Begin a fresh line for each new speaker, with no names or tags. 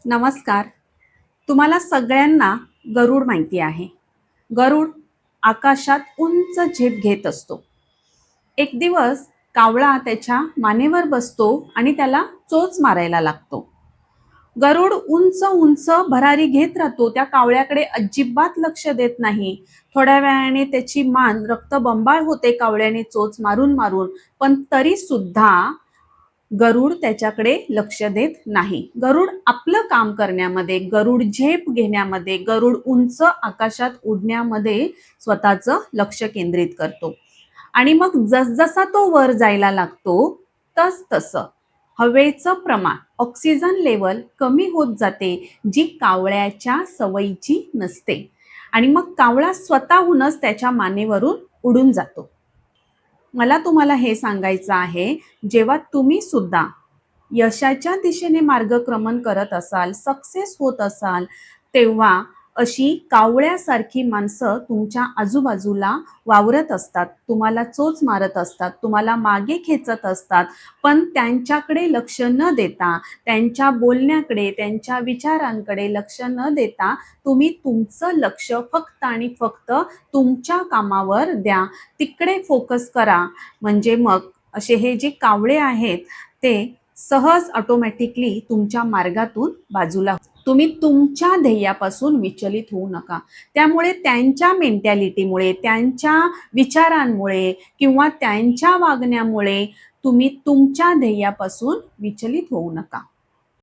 नमस्कार. तुम्हाला सगळ्यांना गरुड माहिती आहे. गरुड आकाशात उंच झेप घेत असतो. एक दिवस कावळा त्याच्या मानेवर बसतो आणि त्याला चोच मारायला लागतो. गरुड उंच उंच भरारी घेत राहतो. त्या कावळ्याकडे अजिबात लक्ष देत नाही. थोड्या वेळाने त्याची मान रक्तबंबाळ होते कावळ्याने चोच मारून मारून, पण तरी सुद्धा गरुड त्याच्याकडे लक्ष देत नाही. गरुड आपलं काम करण्यामध्ये, गरुड झेप घेण्यामध्ये, गरुड उंच आकाशात उडण्यामध्ये स्वतःचं लक्ष केंद्रित करतो. आणि मग जसजसा तो वर जायला लागतो तस तसं हवेचं प्रमाण, ऑक्सिजन लेवल कमी होत जाते, जी कावळ्याच्या सवयीची नसते. आणि मग कावळा स्वतःहूनच त्याच्या मानेवरून उडून जातो. मला तुम्हाला हे सांगायचं आहे, जेव्हा तुम्ही सुद्धा यशाच्या दिशेने मार्गक्रमण करत असाल, सक्सेस होत असाल, तेव्हा अशी कावळ्यासारखी माणसं तुमच्या आजूबाजूला वावरत असतात, तुम्हाला चोच मारत असतात, तुम्हाला मागे खेचत असतात. पण त्यांच्याकडे लक्ष न देता, त्यांच्या बोलण्याकडे, त्यांच्या विचारांकडे लक्ष न देता तुम्ही तुमचं लक्ष फक्त आणि फक्त तुमच्या कामावर द्या. तिकडे फोकस करा. म्हणजे मग असे हे जे कावळे आहेत ते सहज ऑटोमॅटिकली तुमच्या मार्गातून बाजूला. तुम्ही तुमच्या ध्येयापासून विचलित होऊ नका. त्यामुळे त्यांच्या मेंटॅलिटीमुळे, त्यांच्या विचारांमुळे किंवा त्यांच्या वागण्यामुळे तुम्ही तुमच्या ध्येयापासून विचलित होऊ नका.